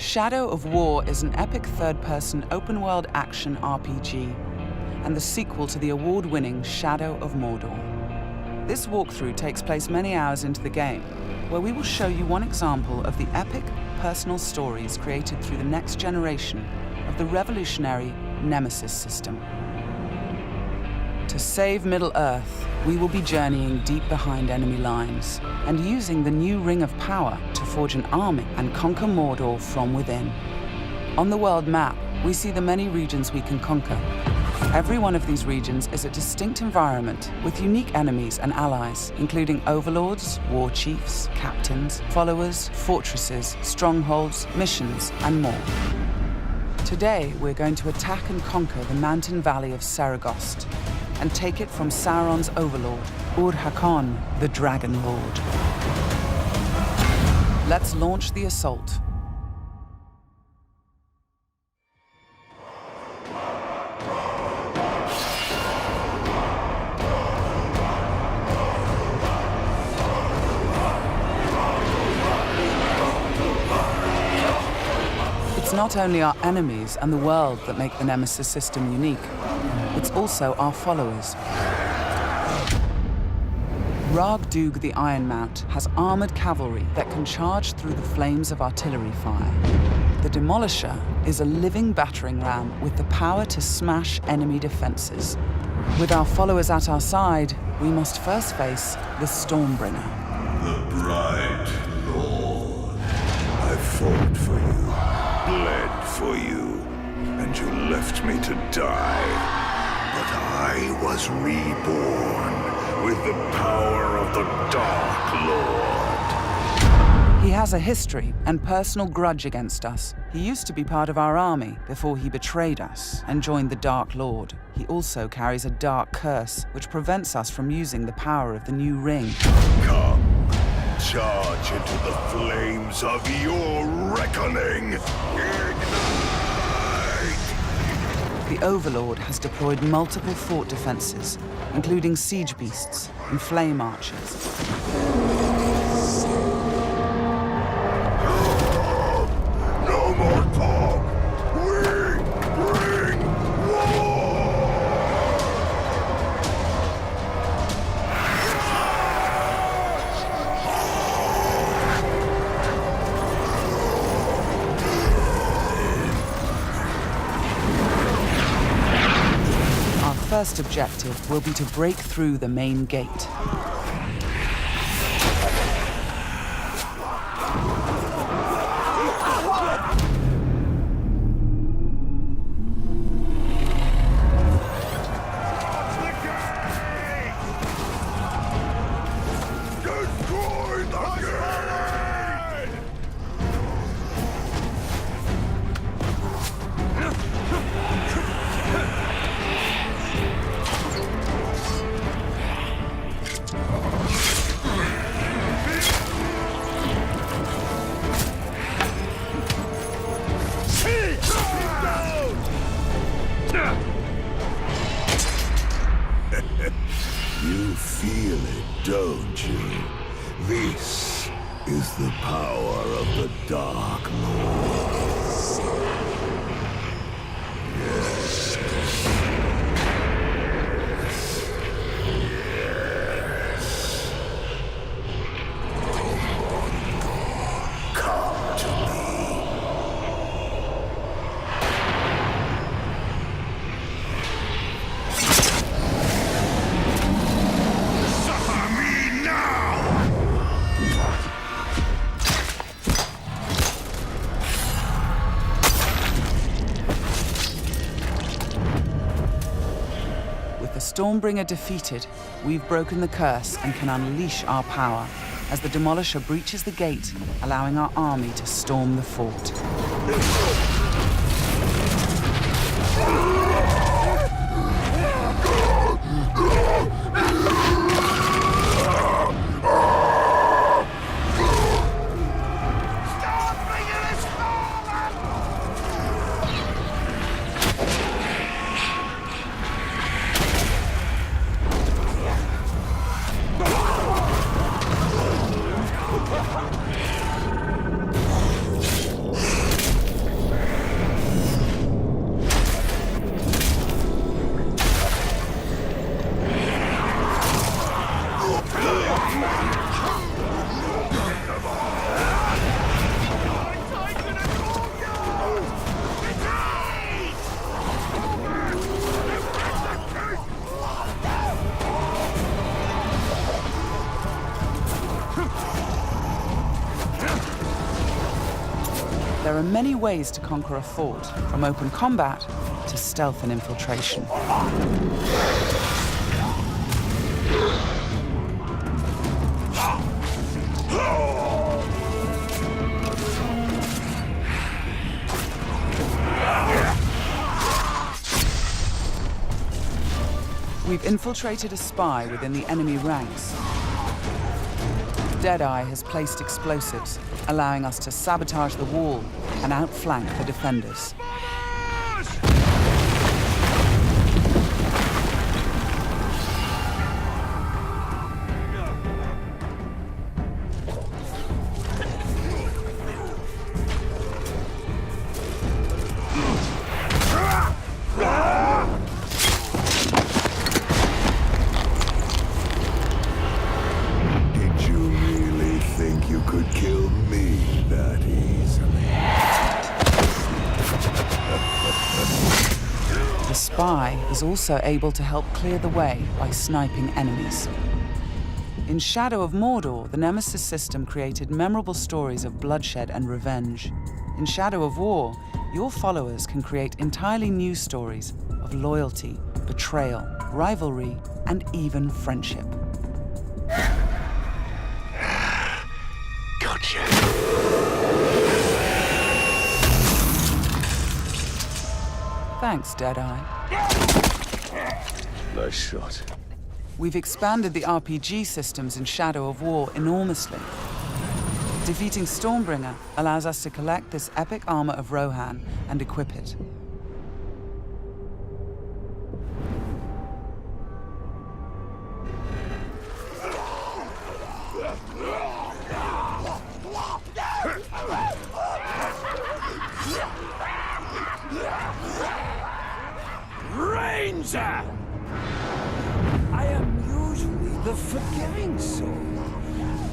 Shadow of War is an epic third-person open-world action RPG and the sequel to the award-winning Shadow of Mordor. This walkthrough takes place many hours into the game, where we will show you one example of the epic, personal stories created through the next generation of the revolutionary Nemesis system. To save Middle-earth, we will be journeying deep behind enemy lines and using the new Ring of Power to forge an army and conquer Mordor from within. On the world map, we see the many regions we can conquer. Every one of these regions is a distinct environment with unique enemies and allies, including overlords, war chiefs, captains, followers, fortresses, strongholds, missions, and more. Today, we're going to attack and conquer the mountain valley of Saragost and take it from Sauron's overlord, Ur-Hakon, the Dragon Lord. Let's launch the assault. It's not only our enemies and the world that make the Nemesis system unique, it's also our followers. Ragdug the Ironmount has armored cavalry that can charge through the flames of artillery fire. The Demolisher is a living battering ram with the power to smash enemy defenses. With our followers at our side, we must first face the Stormbringer. The bright Lord. I fought for you, bled for you, and you left me to die. But I was reborn with the power of the Dark Lord. He has a history and personal grudge against us. He used to be part of our army before he betrayed us and joined the Dark Lord. He also carries a dark curse which prevents us from using the power of the new ring. Come, charge into the flames of your reckoning. Ignite! The Overlord has deployed multiple fort defenses, including siege beasts and flame archers. No more talk! We bring war! Our first objective will be to break through the main gate. You feel it, don't you? This is the power of the Dark Lord. Yes. Yes. Come to me. Suffer me now! With the Stormbringer defeated, we've broken the curse and can unleash our power as the Demolisher breaches the gate, allowing our army to storm the fort. are many ways to conquer a fort, from open combat to stealth and infiltration. We've infiltrated a spy within the enemy ranks. Deadeye has placed explosives, allowing us to sabotage the wall and outflank the defenders. The spy is also able to help clear the way by sniping enemies. In Shadow of Mordor, the Nemesis system created memorable stories of bloodshed and revenge. In Shadow of War, your followers can create entirely new stories of loyalty, betrayal, rivalry, and even friendship. Gotcha. Thanks, Deadeye. Nice shot. We've expanded the RPG systems in Shadow of War enormously. Defeating Stormbringer allows us to collect this epic armor of Rohan and equip it. Ranger! I am usually the forgiving soul,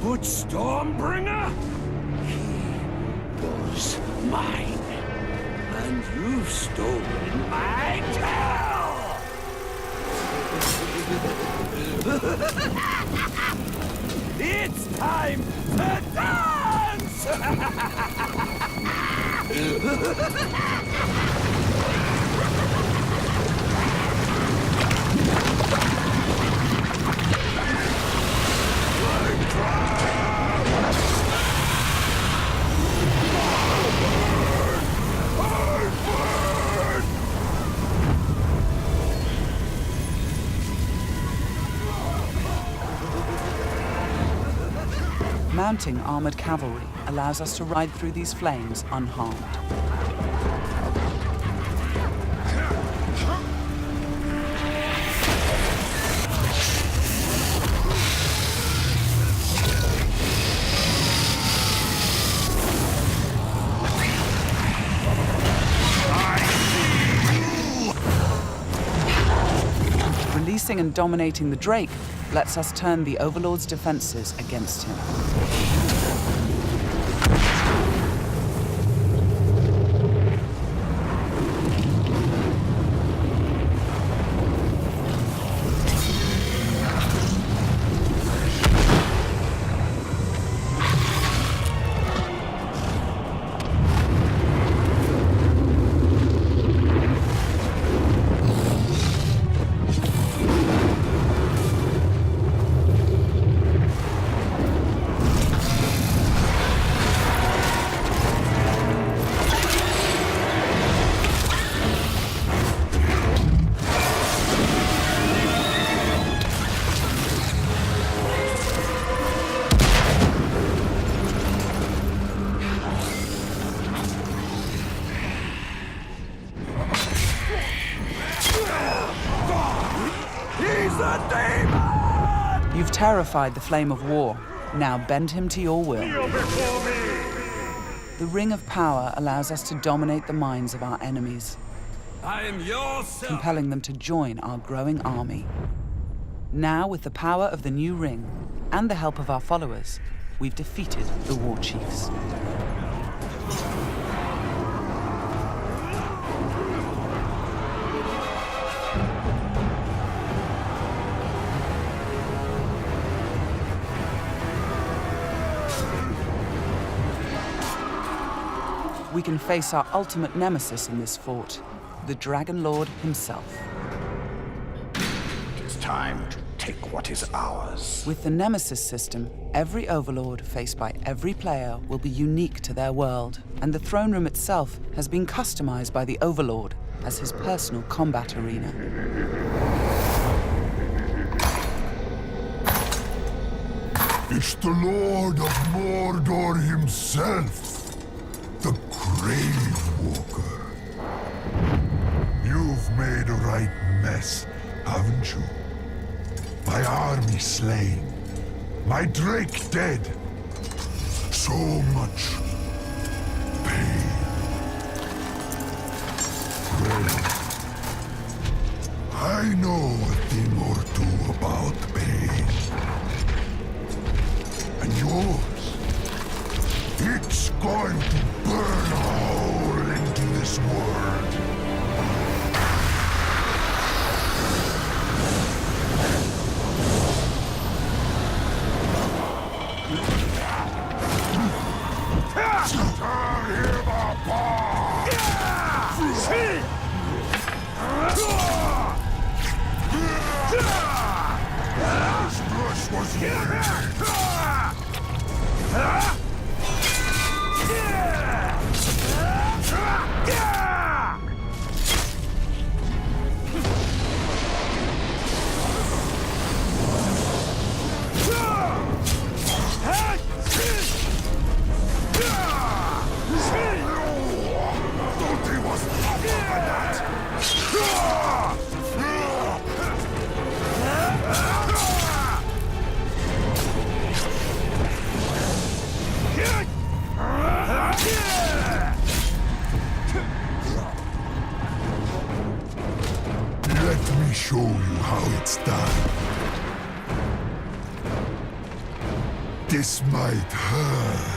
but Stormbringer, he was mine, and you've stolen my tail! It's time to dance! Mounting armored cavalry allows us to ride through these flames unharmed. Releasing and dominating the Drake lets us turn the Overlord's defenses against him. You've terrified the Flame of War. Now bend him to your will. The Ring of Power allows us to dominate the minds of our enemies, I am your son. compelling them to join our growing army. Now, with the power of the new ring and the help of our followers, we've defeated the War Chiefs. We can face our ultimate nemesis in this fort, the Dragon Lord himself. It is time to take what is ours. With the Nemesis system, every overlord faced by every player will be unique to their world, and the throne room itself has been customized by the overlord as his personal combat arena. It's the Lord of Mordor himself, the Grave Walker. You've made a right mess, haven't you? My army slain, my drake dead. So much pain. Well, I know a thing or two about pain. And yours, it's going to burn a hole into this world. Let me show you how it's done. This might hurt.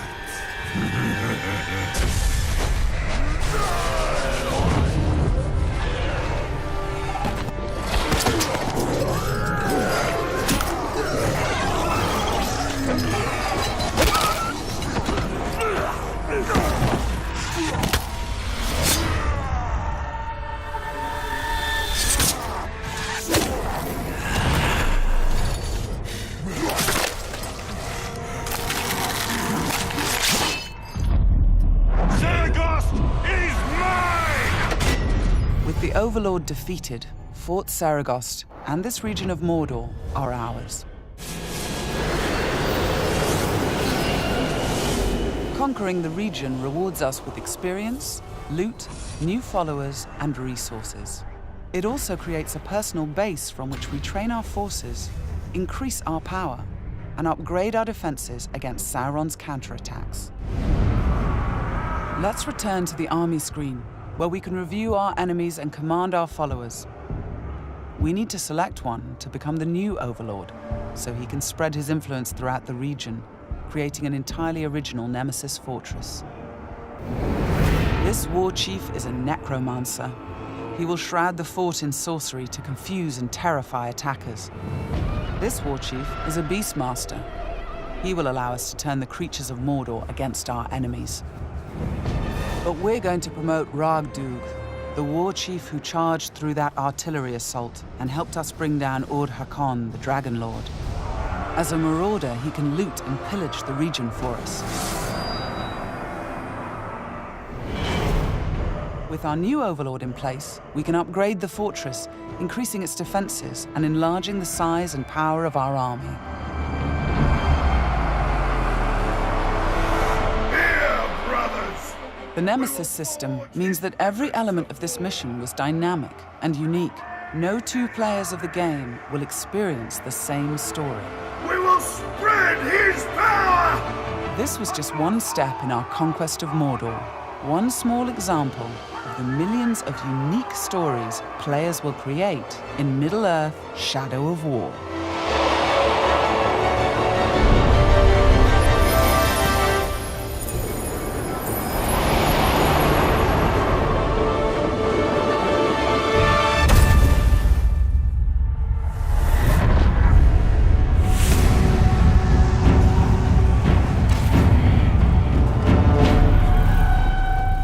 The Overlord defeated, Fort Saragost and this region of Mordor are ours. Conquering the region rewards us with experience, loot, new followers, and resources. It also creates a personal base from which we train our forces, increase our power, and upgrade our defenses against Sauron's counterattacks. Let's return to the army screen, where we can review our enemies and command our followers. We need to select one to become the new Overlord, so he can spread his influence throughout the region, creating an entirely original Nemesis fortress. This war chief is a necromancer. He will shroud the fort in sorcery to confuse and terrify attackers. This war chief is a beastmaster. He will allow us to turn the creatures of Mordor against our enemies. But we're going to promote Ragdug, the war chief who charged through that artillery assault and helped us bring down Ord-Hakon, the Dragon Lord. As a marauder, he can loot and pillage the region for us. With our new Overlord in place, we can upgrade the fortress, increasing its defenses and enlarging the size and power of our army. The Nemesis system means that every element of this mission was dynamic and unique. No two players of the game will experience the same story. We will spread his power! This was just one step in our conquest of Mordor. One small example of the millions of unique stories players will create in Middle-earth: Shadow of War.